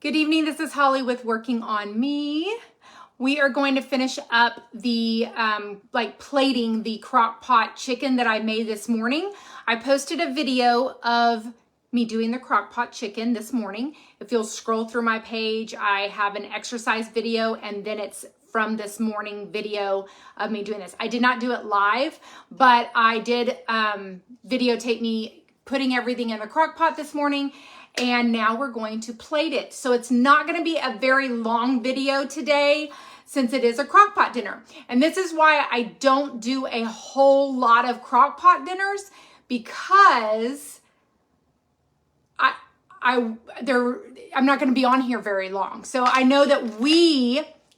Good evening, this is Holly with Working on Me. We are going to finish up the plating the crock pot chicken that I made this morning. I posted a video of me doing the crock pot chicken this morning. If you'll scroll through my page, I have an exercise video and then it's from this morning video of me doing this. I did not do it live, but I did videotape me putting everything in the crock pot this morning. And now we're going to plate it. So it's not gonna be a very long video today since it is a crock pot dinner. And this is why I don't do a whole lot of crock pot dinners, because I'm not gonna be on here very long. So I know that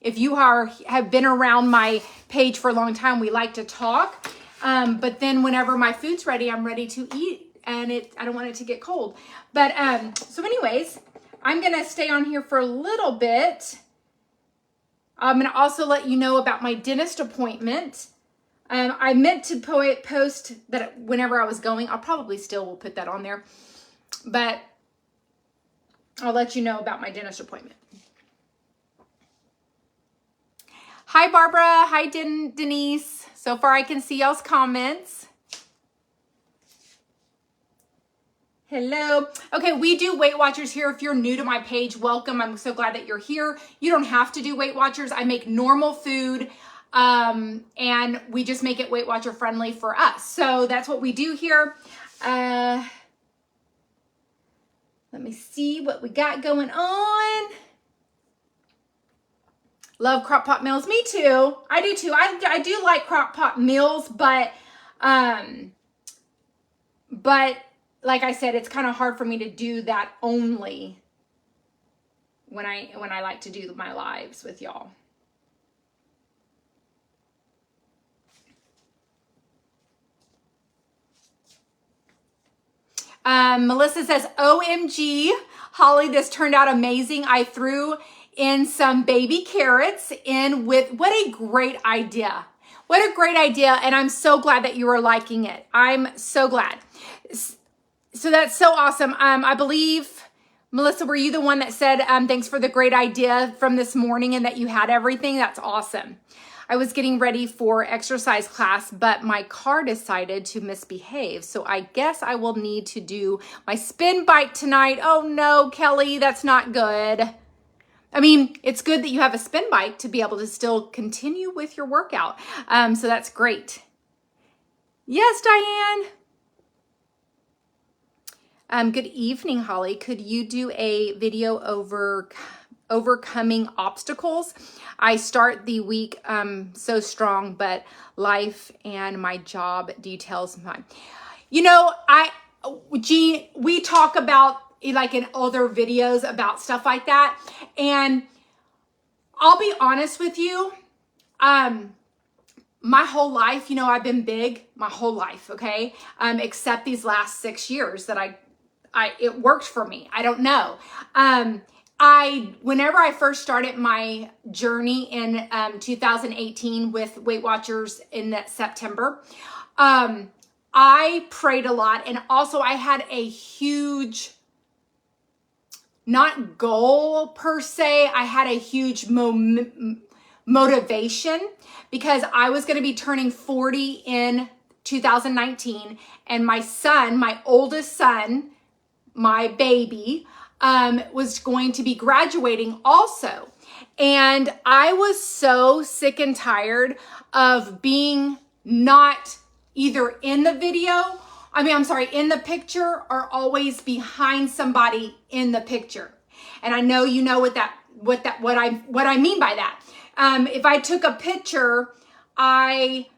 if you have been around my page for a long time, we like to talk. But then whenever my food's ready, I'm ready to eat. And I don't want it to get cold. But so anyways, I'm gonna stay on here for a little bit. I'm gonna also let you know about my dentist appointment. I meant to post that whenever I was going. I'll probably still will put that on there, but I'll let you know about my dentist appointment. Hi, Barbara. Hi, Denise. So far I can see y'all's comments. Hello. Okay, we do Weight Watchers here. If you're new to my page, welcome. I'm so glad that you're here. You don't have to do Weight Watchers. I make normal food, and we just make it Weight Watcher friendly for us. So that's what we do here. Let me see what we got going on. Love crock pot meals. Me too. I do too. I do like crock pot meals, but like I said, it's kind of hard for me to do that only when I like to do my lives with y'all. Melissa says, OMG, Holly, this turned out amazing. I threw in some baby carrots in with, what a great idea. What a great idea. And I'm so glad that you are liking it. I'm so glad. So that's so awesome. I believe, Melissa, were you the one that said, thanks for the great idea from this morning and that you had everything? That's awesome. I was getting ready for exercise class, but my car decided to misbehave. So I guess I will need to do my spin bike tonight. Oh no, Kelly, that's not good. I mean, it's good that you have a spin bike to be able to still continue with your workout. So that's great. Yes, Diane. Good evening, Holly. Could you do a video overcoming obstacles? I start the week so strong, but life and my job details mine. You know, Jean, we talk about like in other videos about stuff like that. And I'll be honest with you. My whole life, you know, I've been big my whole life. Okay. Except these last 6 years that it worked for me. I don't know. Whenever I first started my journey in 2018 with Weight Watchers in that September, I prayed a lot. And also I had a huge, not goal per se, I had a huge motivation because I was going to be turning 40 in 2019. And my son, my oldest son, my baby, was going to be graduating also. And I was so sick and tired of being not either in the in the picture or always behind somebody in the picture. And I know you know what I mean by that. If I took a picture, I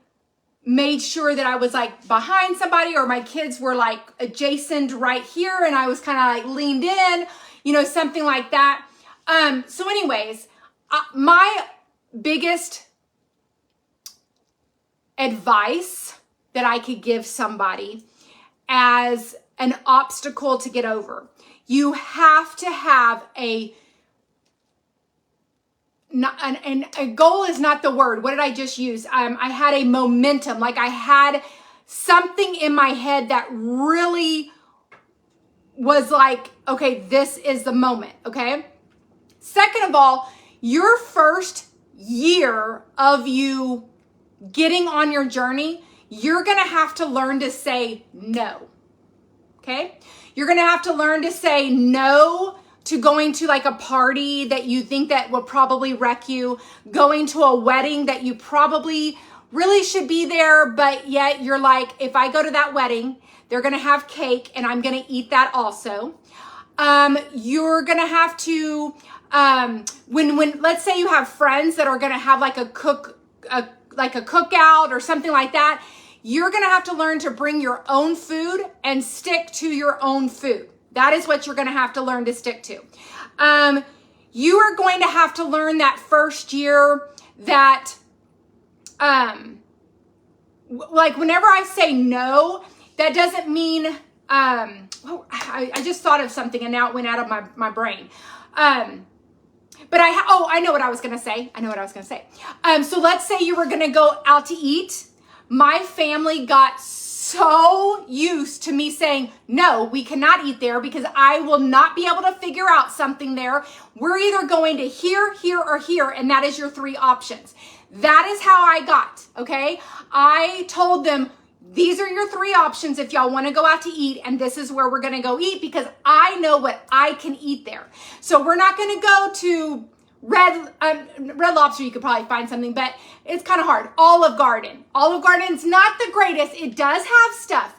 made sure that I was like behind somebody, or my kids were like adjacent right here and I was kind of like leaned in, you know, something like that. So anyways, my biggest advice that I could give somebody as an obstacle to get over, you have to have a goal is not the word. What did I just use? I had a momentum. Like I had something in my head that really was like, okay, this is the moment, okay? Second of all, your first year of you getting on your journey, you're going to have to learn to say no. Okay? You're going to have to learn to say no to going to like a party that you think that will probably wreck you, going to a wedding that you probably really should be there, but yet you're like, if I go to that wedding, they're going to have cake and I'm going to eat that also. You're going to have to, when let's say you have friends that are going to have like a cookout or something like that, you're going to have to learn to bring your own food and stick to your own food. That is what you're going to have to learn to stick to. You are going to have to learn that first year that, like whenever I say no, that doesn't mean, I just thought of something and now it went out of my brain. But I know what I was going to say. So let's say you were going to go out to eat. My family got so used to me saying, no, we cannot eat there because I will not be able to figure out something there. We're either going to here, or here, and that is your three options. That is how I got, okay? I told them, these are your three options if y'all want to go out to eat, and this is where we're going to go eat because I know what I can eat there. So we're not going to go to Red Lobster. You could probably find something, but it's kind of hard. Olive Garden's not the greatest. It does have stuff.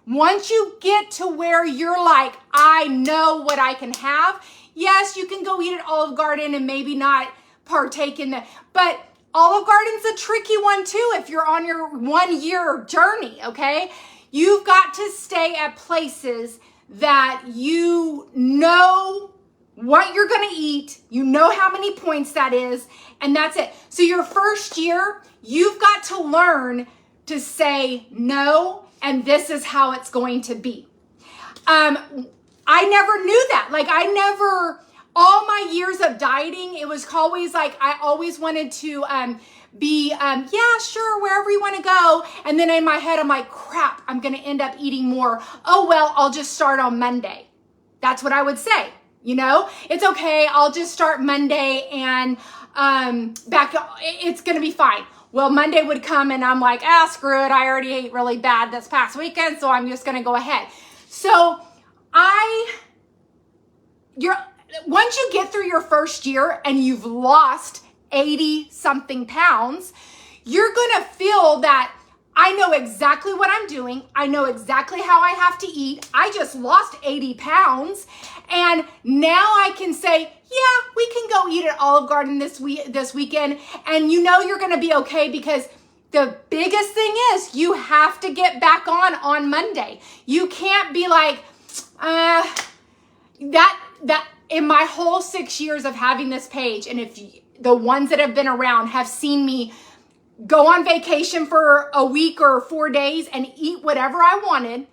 Once you get to where you're like, I know what I can have. Yes, you can go eat at Olive Garden and maybe not partake in that, but Olive Garden's a tricky one too if you're on your 1 year journey, okay? You've got to stay at places that you know what you're going to eat, you know how many points that is, and that's it. So your first year, you've got to learn to say no, and this is how it's going to be. I never knew that. Like all my years of dieting, it was always like, I always wanted to be, yeah, sure, wherever you want to go. And then in my head, I'm like, crap, I'm going to end up eating more. Oh, well, I'll just start on Monday. That's what I would say. You know, it's okay. I'll just start Monday and it's going to be fine. Well, Monday would come and I'm like, screw it. I already ate really bad this past weekend, so I'm just going to go ahead. So once you get through your first year and you've lost 80 something pounds, you're going to feel that I know exactly what I'm doing. I know exactly how I have to eat. I just lost 80 pounds. And now I can say, yeah, we can go eat at Olive Garden this weekend. And you know you're going to be okay because the biggest thing is you have to get back on Monday. You can't be like, that in my whole 6 years of having this page, and if the ones that have been around have seen me go on vacation for a week or 4 days and eat whatever I wanted.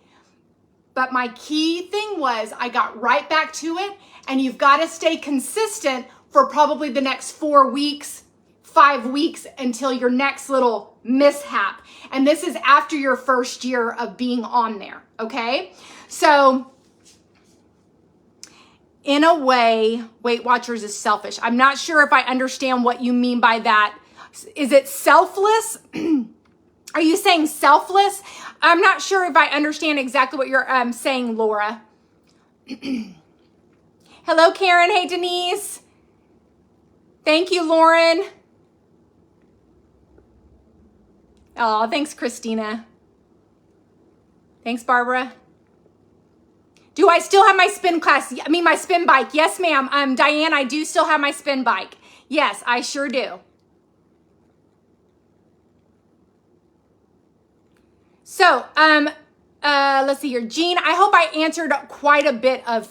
But my key thing was I got right back to it, and you've got to stay consistent for probably the next 4 weeks, 5 weeks until your next little mishap. And this is after your first year of being on there, okay? So in a way, Weight Watchers is selfish. I'm not sure if I understand what you mean by that. Is it selfless? Are you saying selfless? I'm not sure if I understand exactly what you're saying, Laura. Hello, Karen. Hey, Denise. Thank you, Lauren. Oh, thanks, Christina. Thanks, Barbara. Do I still have my spin class? My spin bike. Yes, ma'am. Diane, I do still have my spin bike. Yes, I sure do. So, let's see here. Jean, I hope I answered quite a bit of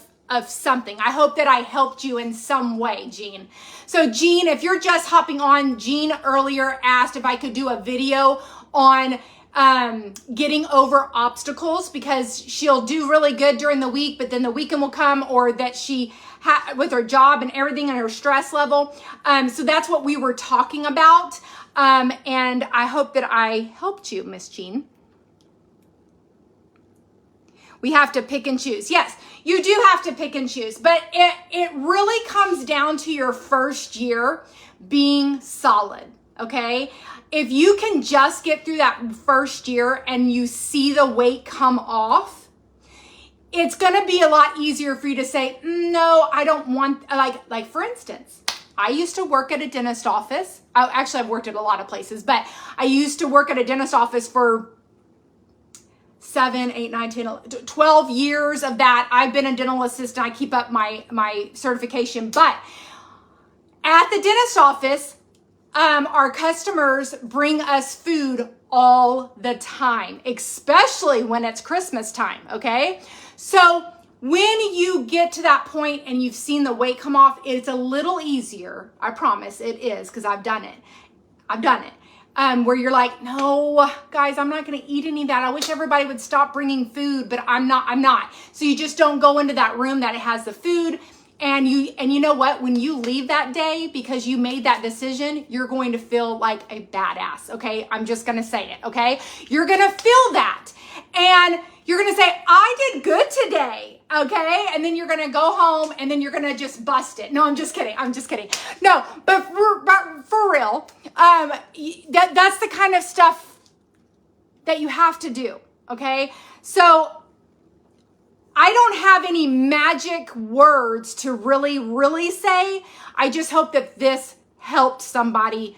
something. I hope that I helped you in some way, Jean. So, Jean, if you're just hopping on, Jean earlier asked if I could do a video on getting over obstacles because she'll do really good during the week, but then the weekend will come, or that she with her job and everything and her stress level. So that's what we were talking about. And I hope that I helped you, Miss Jean. We have to pick and choose. Yes, you do have to pick and choose, but it really comes down to your first year being solid, okay? If you can just get through that first year and you see the weight come off, it's gonna be a lot easier for you to say, no, I don't want, like for instance, I used to work at a dentist office. Actually, I've worked at a lot of places, but I used to work at a dentist office for 7, 8, 9, 10, 11, 12 years of that. I've been a dental assistant. I keep up my certification. But at the dentist office, our customers bring us food all the time, especially when it's Christmas time, okay? So when you get to that point and you've seen the weight come off, it's a little easier. I promise it is, because I've done it. Where you're like, no, guys, I'm not going to eat any of that. I wish everybody would stop bringing food, but I'm not. So you just don't go into that room that has the food. And you know what? When you leave that day, because you made that decision, you're going to feel like a badass. Okay. I'm just going to say it. Okay. You're going to feel that. And you're going to say, I did good today. Okay. And then you're going to go home and then you're going to just bust it. No, I'm just kidding. No, but for real, that's the kind of stuff that you have to do. Okay. So I don't have any magic words to really, really say. I just hope that this helped somebody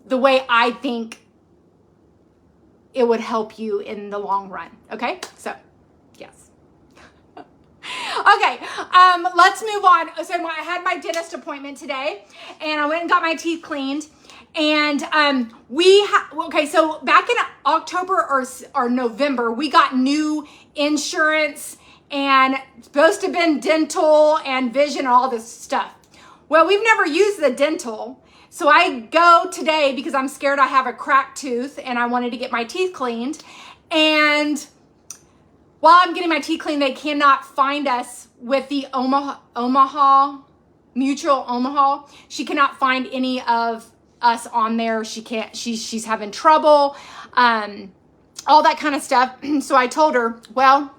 the way I think it would help you in the long run. Okay. So yes. Okay, let's move on. So I had my dentist appointment today, and I went and got my teeth cleaned. And so back in October or November, we got new insurance, and it's supposed to have been dental and vision and all this stuff. Well, we've never used the dental. So I go today because I'm scared I have a cracked tooth and I wanted to get my teeth cleaned. And while I'm getting my teeth cleaned, they cannot find us with the Mutual Omaha. She cannot find any of us on there. She's having trouble, all that kind of stuff. So I told her, well,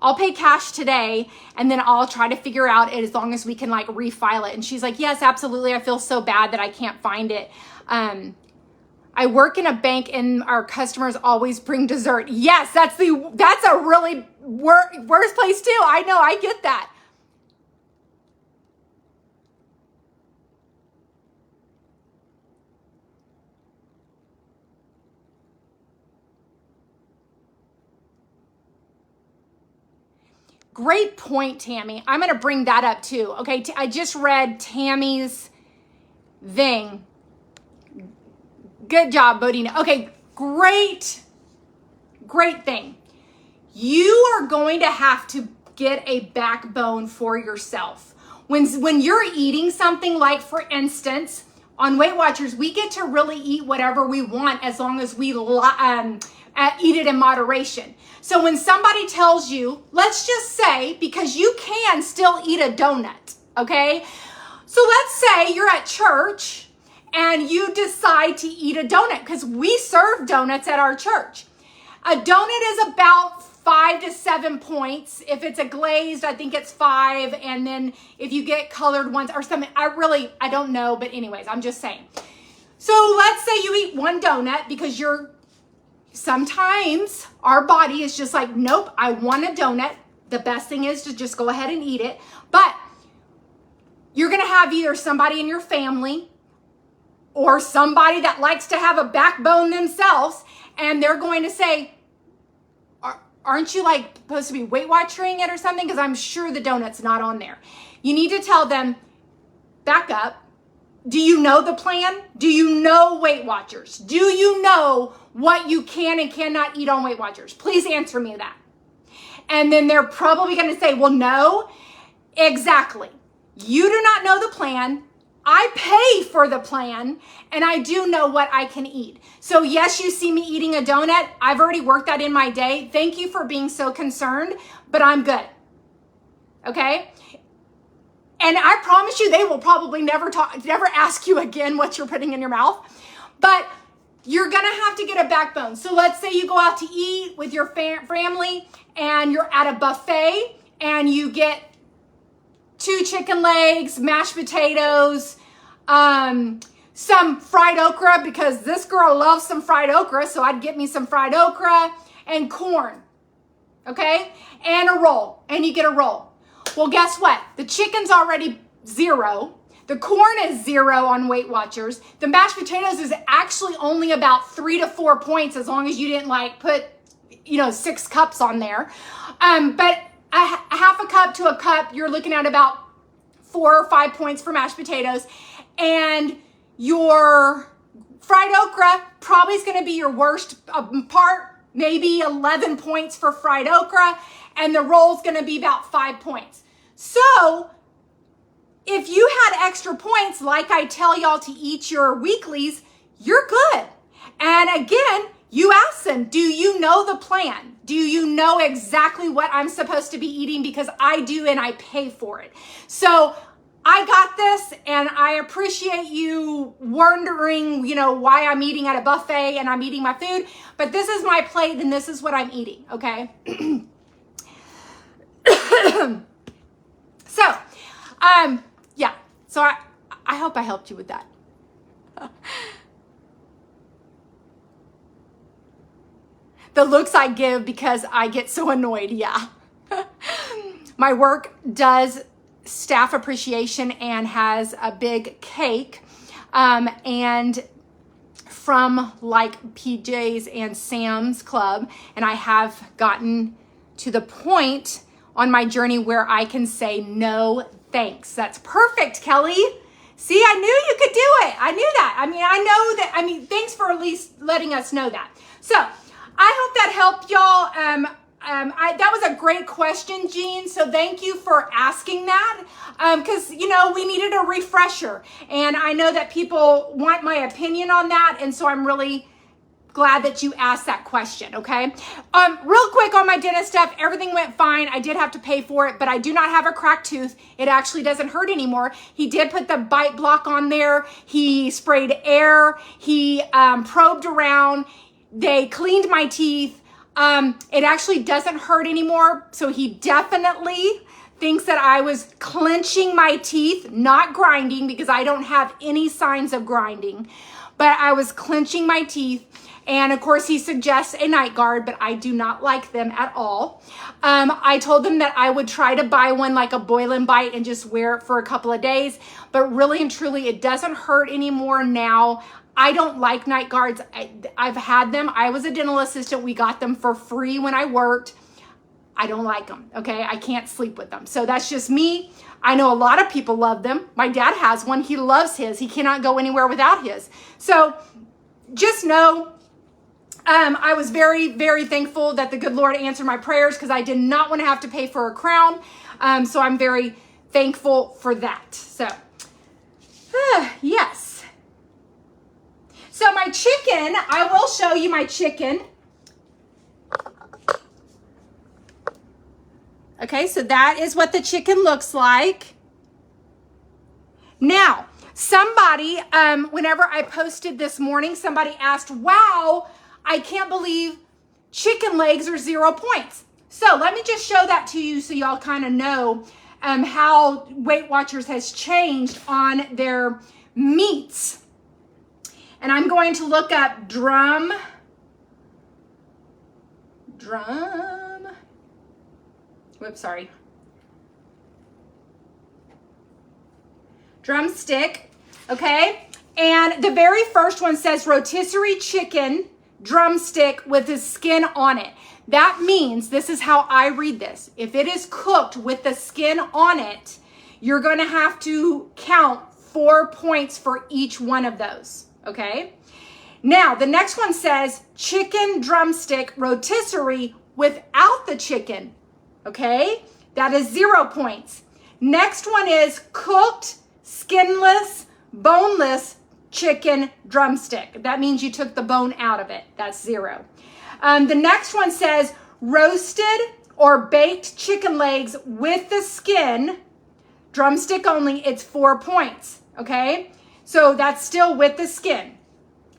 I'll pay cash today and then I'll try to figure out it as long as we can like refile it. And she's like, yes, absolutely. I feel so bad that I can't find it. I work in a bank and our customers always bring dessert. Yes, that's a really worst place too. I know, I get that. Great point, Tammy. I'm going to bring that up too. Okay, I just read Tammy's thing. Good job, Bodina. Okay, great thing. You are going to have to get a backbone for yourself. When you're eating something like, for instance, on Weight Watchers, we get to really eat whatever we want as long as we eat it in moderation. So when somebody tells you, let's just say, because you can still eat a donut, okay? So let's say you're at church and you decide to eat a donut, because we serve donuts at our church. A donut is about 5 to 7 points. If it's a glazed, I think it's 5. And then if you get colored ones or something, I don't know. But anyways, I'm just saying. So let's say you eat one donut because sometimes our body is just like, nope, I want a donut. The best thing is to just go ahead and eat it. But you're going to have either somebody in your family or somebody that likes to have a backbone themselves, and they're going to say, aren't you like supposed to be Weight Watchering it or something? Because I'm sure the donut's not on there. You need to tell them, back up. Do you know the plan? Do you know Weight Watchers? Do you know what you can and cannot eat on Weight Watchers? Please answer me that. And then they're probably going to say, well, no, exactly. You do not know the plan. I pay for the plan and I do know what I can eat. So yes, you see me eating a donut. I've already worked that in my day. Thank you for being so concerned, but I'm good. Okay? And I promise you, they will probably never ask you again what you're putting in your mouth. But you're going to have to get a backbone. So let's say you go out to eat with your family and you're at a buffet and you get 2 chicken legs, mashed potatoes, some fried okra, because this girl loves some fried okra, so I'd get me some fried okra and corn, okay? And a roll, and you get a roll. Well, guess what? The chicken's already 0. The corn is 0 on Weight Watchers. The mashed potatoes is actually only about 3 to 4 points, as long as you didn't like put, 6 cups on there. But a half a cup to a cup, you're looking at about 4 or 5 points for mashed potatoes. And your fried okra probably is going to be your worst part, maybe 11 points for fried okra. And the roll's going to be about 5 points. So if you had extra points, like I tell y'all to eat your weeklies, you're good. And again, you ask them, do you know the plan? Do you know exactly what I'm supposed to be eating? Because I do, and I pay for it. So I got this, and I appreciate you wondering, why I'm eating at a buffet and I'm eating my food. But this is my plate, and this is what I'm eating, okay? So, yeah. So I hope I helped you with that. The looks I give because I get so annoyed, yeah. My work does staff appreciation and has a big cake. And from like PJ's and Sam's Club. And I have gotten to the point on my journey where I can say no thanks. That's perfect, Kelly. See, I knew you could do it. I knew that. I know that. Thanks for at least letting us know that. So I hope that helped y'all. That was a great question, Jean. So thank you for asking that. Because, we needed a refresher. And I know that people want my opinion on that. And so I'm really glad that you asked that question, okay? Real quick on my dentist stuff, everything went fine. I did have to pay for it, but I do not have a cracked tooth. It actually doesn't hurt anymore. He did put the bite block on there. He sprayed air. He probed around. They cleaned my teeth. It actually doesn't hurt anymore. So he definitely thinks that I was clenching my teeth, not grinding, because I don't have any signs of grinding, but I was clenching my teeth. And of course he suggests a night guard, but I do not like them at all. I told them that I would try to buy one like a boil and bite and just wear it for a couple of days, but really and truly it doesn't hurt anymore now. I don't like night guards. I've had them. I was a dental assistant. We got them for free when I worked. I don't like them, okay? I can't sleep with them. So that's just me. I know a lot of people love them. My dad has one. He loves his. He cannot go anywhere without his. So just know, I was very, very thankful that the good Lord answered my prayers because I did not want to have to pay for a crown. So I'm very thankful for that. So, yes. So my chicken, I will show you my chicken. Okay, so that is what the chicken looks like. Now, somebody, whenever I posted this morning, somebody asked, wow, I can't believe chicken legs are 0 points. So let me just show that to you so y'all kind of know how Weight Watchers has changed on their meats. And I'm going to look up drumstick. Okay, and the very first one says rotisserie chicken drumstick with the skin on it. That means, this is how I read this, if it is cooked with the skin on it, you're going to have to count 4 points for each one of those, okay? Now, the next one says chicken drumstick rotisserie without the chicken, okay? That is 0 points. Next one is cooked, skinless, boneless chicken drumstick. That means you took the bone out of it. That's 0. The next one says roasted or baked chicken legs with the skin, drumstick only, it's 4 points, okay? So that's still with the skin.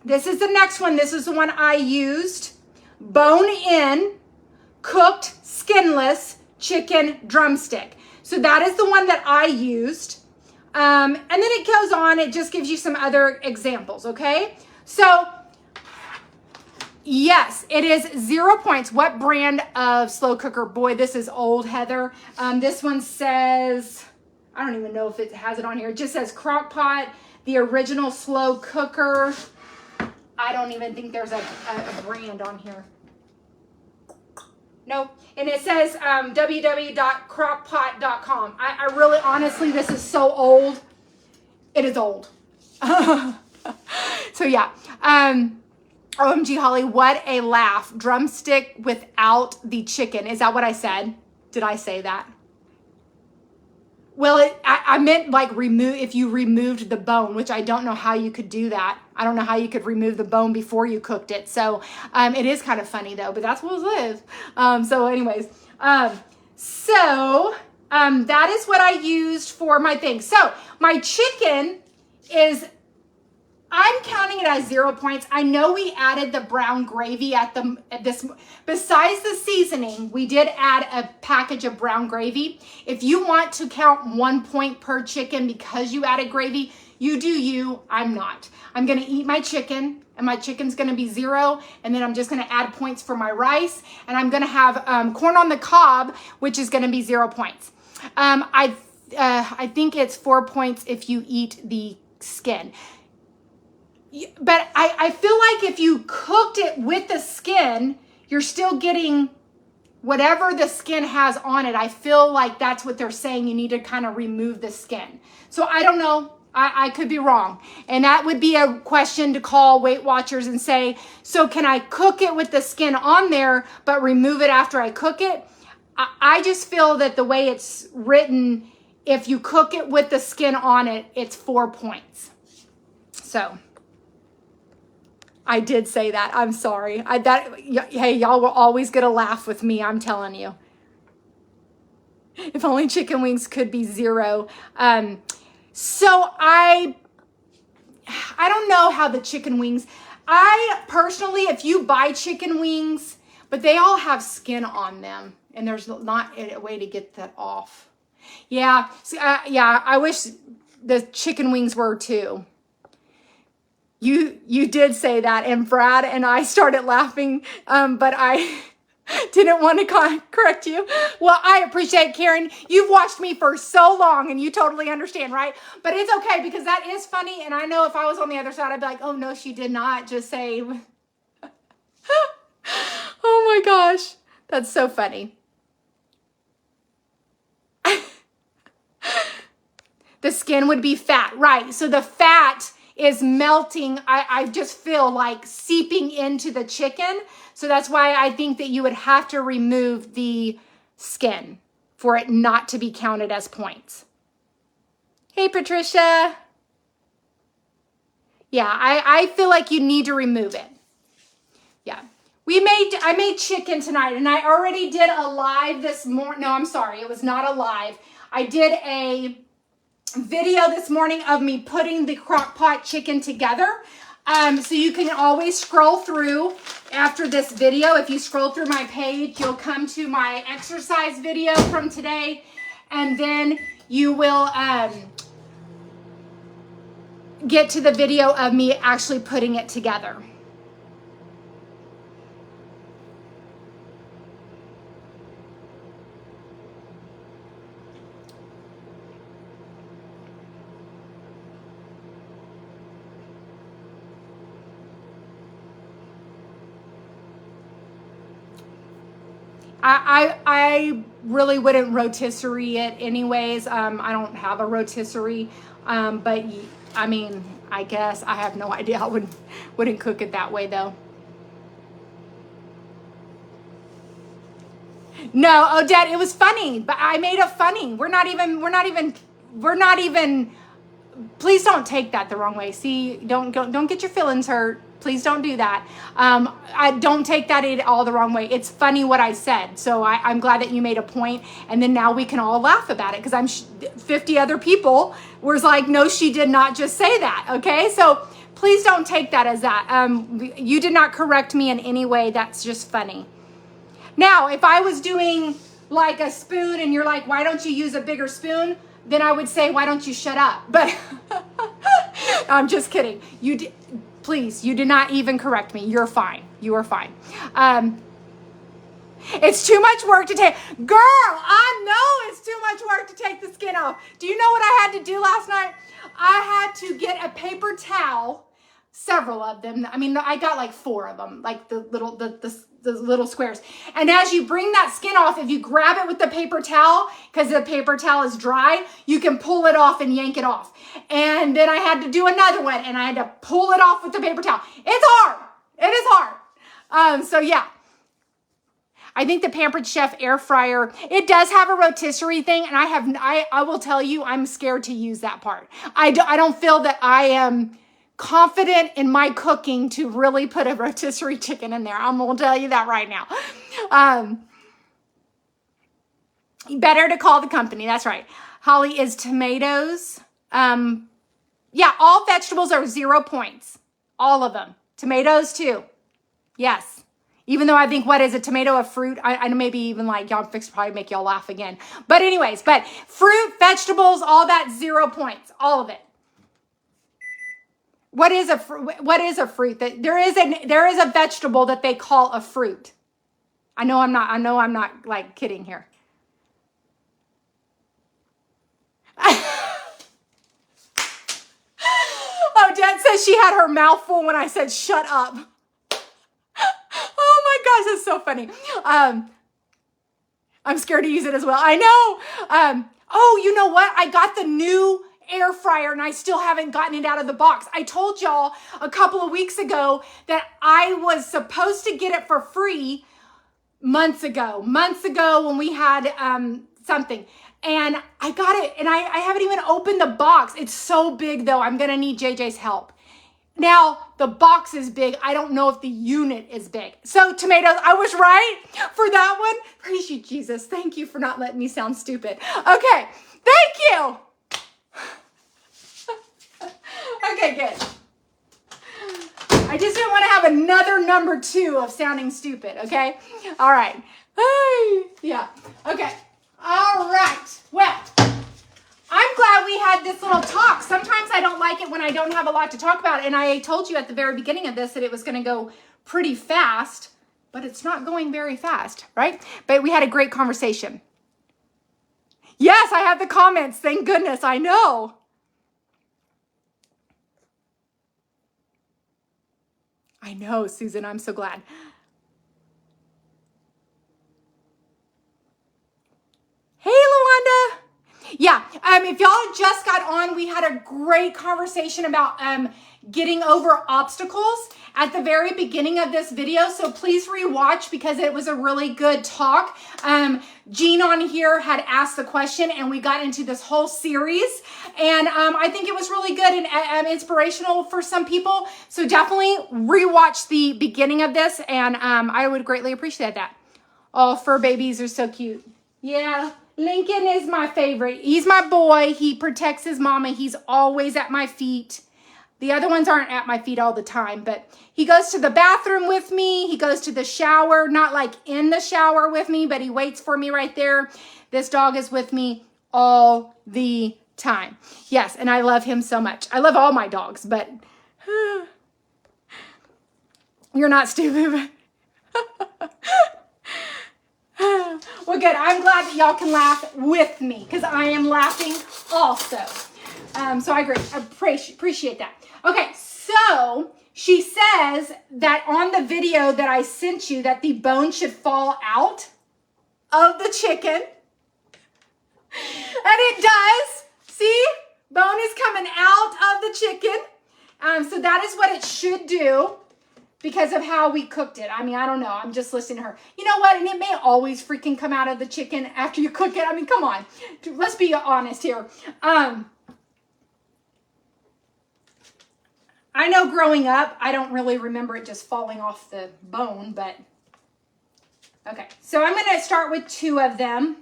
This is the next one. This is the one I used. Bone in, cooked, skinless chicken drumstick. So that is the one that I used. And then it goes on. It just gives you some other examples, okay? So yes, it is 0 points. What brand of slow cooker? Boy, this is old, Heather. This one says, I don't even know if it has it on here. It just says crockpot, the original slow cooker. I don't even think there's a brand on here. Nope. And it says www.crockpot.com. I really, honestly, this is so old. It is old. So yeah. OMG, Holly, what a laugh. Drumstick without the chicken. Is that what I said? Did I say that? Well, I meant like remove, if you removed the bone, which I don't know how you could do that. I don't know how you could remove the bone before you cooked it. So it is kind of funny though, but that's what it is. So anyways, that is what I used for my thing. So my chicken is, I'm counting it as 0 points. I know we added the brown gravy at this, besides the seasoning, we did add a package of brown gravy. If you want to count 1 point per chicken because you added gravy, you do you, I'm not. I'm gonna eat my chicken and my chicken's gonna be 0. And then I'm just gonna add points for my rice. And I'm gonna have corn on the cob, which is gonna be 0 points. I think it's 4 points if you eat the skin. But I feel like if you cooked it with the skin, you're still getting whatever the skin has on it. I feel like that's what they're saying. You need to kind of remove the skin. So I don't know. I could be wrong. And that would be a question to call Weight Watchers and say, so can I cook it with the skin on there, but remove it after I cook it? I just feel that the way it's written, if you cook it with the skin on it, it's 4 points. So I did say that. I'm sorry. Hey, y'all will always get a laugh with me. I'm telling you. If only chicken wings could be 0. So I don't know how the chicken wings. I personally, if you buy chicken wings, but they all have skin on them, and there's not a way to get that off. Yeah, yeah. I wish the chicken wings were too. You did say that, and Brad and I started laughing, but I didn't want to correct you. Well, I appreciate, Karen. You've watched me for so long, and you totally understand, right? But it's okay, because that is funny, and I know if I was on the other side, I'd be like, oh, no, she did not just say. Oh, my gosh. That's so funny. The skin would be fat, right? So the fat is melting. I just feel like seeping into the chicken. So that's why I think that you would have to remove the skin for it not to be counted as points. Hey, Patricia. Yeah, I feel like you need to remove it. Yeah. I made chicken tonight, and I already did a live this morning. No, I'm sorry. It was not a live. I did a video this morning of me putting the crock pot chicken together. So you can always scroll through after this video. If you scroll through my page, you'll come to my exercise video from today, and then you will get to the video of me actually putting it together. I really wouldn't rotisserie it anyways. I don't have a rotisserie, but I mean, I guess I have no idea. I wouldn't cook it that way though. No, Odette, it was funny, but I made it funny. We're not even, please don't take that the wrong way. See, don't get your feelings hurt. Please don't do that. I don't take that all the wrong way. It's funny what I said. So I'm glad that you made a point, and then now we can all laugh about it, because 50 other people was like, no, she did not just say that. Okay. So Please don't take that as that. You did not correct me in any way. That's just funny. Now, if I was doing like a spoon and you're like, why don't you use a bigger spoon? Then I would say, why don't you shut up? But I'm just kidding. Please, you did not even correct me. You're fine. You are fine. It's too much work to take. Girl, I know it's too much work to take the skin off. Do you know what I had to do last night? I had to get a paper towel, several of them. I mean, I got like 4 of them, like the little squares. And as you bring that skin off, if you grab it with the paper towel, because the paper towel is dry, you can pull it off and yank it off. And then I had to do another one, and I had to pull it off with the paper towel. It's hard. It is hard. So yeah. I think the Pampered Chef air fryer, it does have a rotisserie thing, and I will tell you, I'm scared to use that part. I don't feel that I am confident in my cooking to really put a rotisserie chicken in there. I'm gonna tell you that right now. Better to call the company. That's right. Holly, is tomatoes. Yeah, all vegetables are 0 points. All of them. Tomatoes too. Yes. Even though I think, what is a tomato, a fruit? I know maybe even like y'all fix probably make y'all laugh again. But anyways, but fruit, vegetables, all that 0 points, all of it. What is a fruit? That there is a vegetable that they call a fruit. I know I'm not like kidding here. Oh, Jen says she had her mouth full when I said shut up. Oh my gosh, that's so funny. I'm scared to use it as well. I know. Oh, you know what? I got the new air fryer and I still haven't gotten it out of the box. I told y'all a couple of weeks ago that I was supposed to get it for free months ago when we had something. And I got it and I haven't even opened the box. It's so big though. I'm going to need JJ's help. Now, the box is big. I don't know if the unit is big. So, tomatoes, I was right for that one. Praise you, Jesus. Thank you for not letting me sound stupid. Okay, thank you. Okay, good. I just didn't want to have another number 2 of sounding stupid, okay? All right. Yeah, okay. All right. Well, I'm glad we had this little talk. Sometimes I don't like it when I don't have a lot to talk about. And I told you at the very beginning of this that it was going to go pretty fast, but it's not going very fast, right? But we had a great conversation. Yes, I have the comments. Thank goodness. I know. I know, Susan. I'm so glad. Hey, Luanda. Yeah, if y'all just got on, we had a great conversation about getting over obstacles at the very beginning of this video. So please rewatch because it was a really good talk. Jean on here had asked the question and we got into this whole series. And I think it was really good and inspirational for some people. So definitely rewatch the beginning of this and I would greatly appreciate that. Oh, fur babies are so cute. Yeah. Lincoln is my favorite. He's my boy. He protects his mama. He's always at my feet. The other ones aren't at my feet all the time, but he goes to the bathroom with me. He goes to the shower, not like in the shower with me, but he waits for me right there. This dog is with me all the time. Yes, and I love him so much. I love all my dogs, but you're not stupid. Well, good. I'm glad that y'all can laugh with me because I am laughing also. So I agree. I appreciate that. Okay, so she says that on the video that I sent you that the bone should fall out of the chicken. And it does. See? Bone is coming out of the chicken. So that is what it should do. Because of how we cooked it. I mean, I don't know. I'm just listening to her. You know what? And it may always freaking come out of the chicken after you cook it. I mean, come on. Let's be honest here. I know growing up, I don't really remember it just falling off the bone, but okay. So I'm going to start with 2 of them.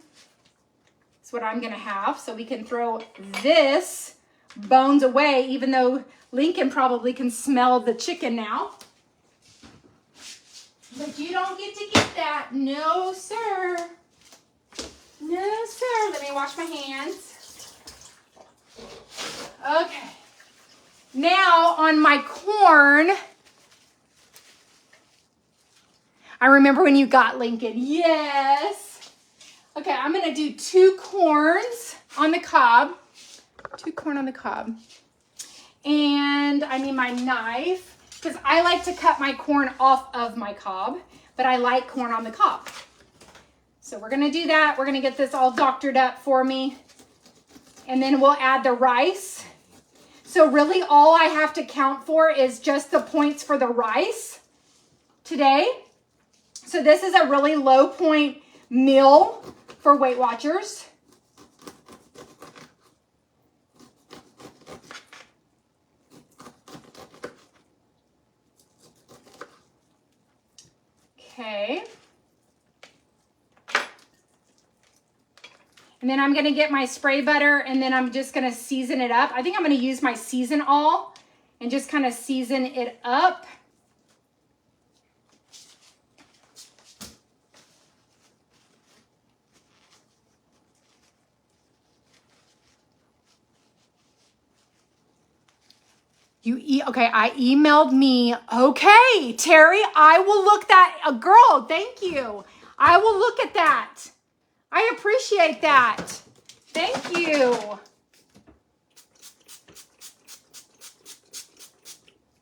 That's what I'm going to have. So we can throw this bones away, even though Lincoln probably can smell the chicken now. But you don't get to get that. No, sir. No, sir. Let me wash my hands. Okay. Now on my corn, I remember when you got Lincoln. Yes. Okay, I'm going to do 2 corns on the cob. 2 corn on the cob. And I need my knife because I like to cut my corn off of my cob, but I like corn on the cob. So we're going to do that. We're going to get this all doctored up for me. And then we'll add the rice. So really all I have to count for is just the points for the rice today. So this is a really low point meal for Weight Watchers. Okay. And then I'm going to get my spray butter and then I'm just going to season it up. I think I'm going to use my season all and just kind of season it up. Okay, I emailed me. Okay, Terry, I will look that. Girl, thank you. I will look at that. I appreciate that. Thank you.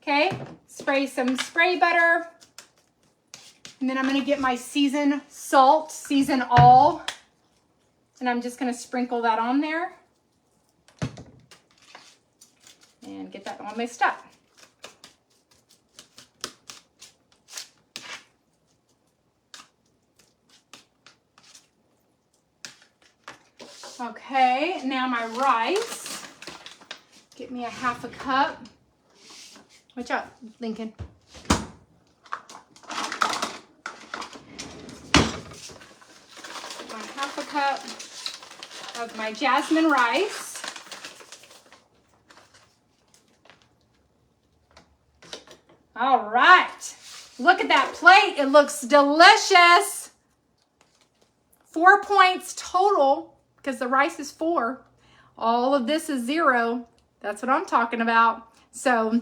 Okay, spray some spray butter. And then I'm going to get my season salt, season all. And I'm just going to sprinkle that on there. And get that all mixed up. Okay, now my rice. Get me a 1/2 cup. Watch out, Lincoln. My 1/2 cup of my jasmine rice. All right, look at that plate. It looks delicious. 4 points total because the rice is 4. All of this is 0. That's what I'm talking about. So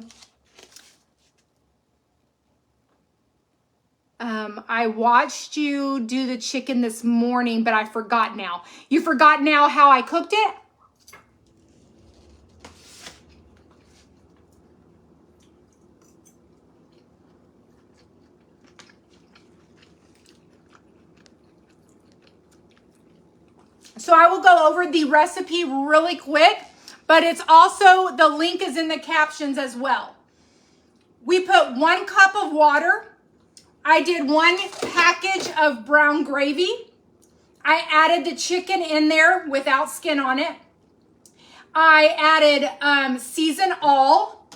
I watched you do the chicken this morning, but I forgot now. You forgot now how I cooked it? So I will go over the recipe really quick, but it's also, the link is in the captions as well. We put 1 cup of water. I did 1 package of brown gravy. I added the chicken in there without skin on it. I added season all.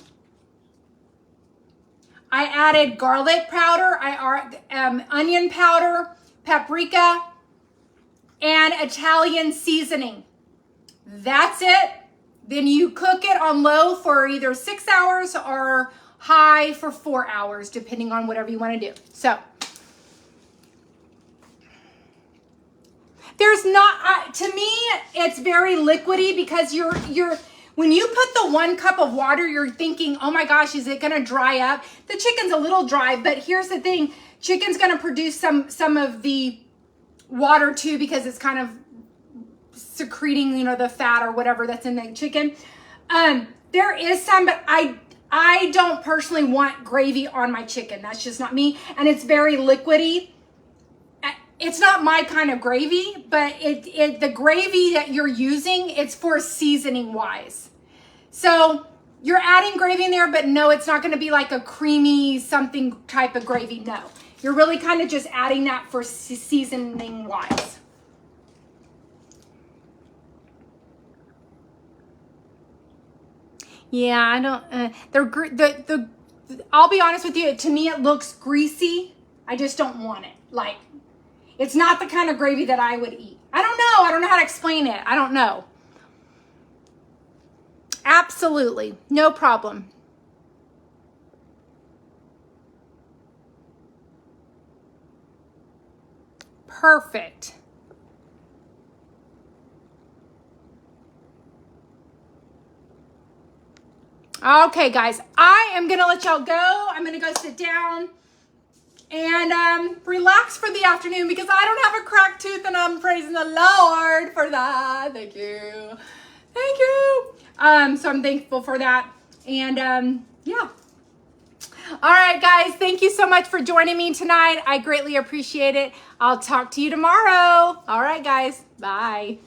I added garlic powder, onion powder, paprika, and Italian seasoning. That's it. Then you cook it on low for either 6 hours or high for 4 hours, depending on whatever you want to do. So there's not, to me, it's very liquidy because when you put the 1 cup of water, you're thinking, oh my gosh, is it going to dry up? The chicken's a little dry, but here's the thing. Chicken's going to produce some of the water too, because it's kind of secreting, you know, the fat or whatever that's in the chicken. There is some, but I don't personally want gravy on my chicken. That's just not me. And it's very liquidy. It's not my kind of gravy, but the gravy that you're using, it's for seasoning wise. So you're adding gravy in there, but no, it's not going to be like a creamy something type of gravy. No. You're really kind of just adding that for seasoning wise. Yeah, I don't, I'll be honest with you. To me, it looks greasy. I just don't want it. Like, it's not the kind of gravy that I would eat. I don't know. I don't know how to explain it. I don't know. Absolutely. No problem. Perfect. Okay, guys, I am going to let y'all go. I'm going to go sit down and relax for the afternoon because I don't have a cracked tooth and I'm praising the Lord for that. Thank you. Thank you. So I'm thankful for that. And yeah. All right, guys, thank you so much for joining me tonight. I greatly appreciate it. I'll talk to you tomorrow. All right, guys. Bye.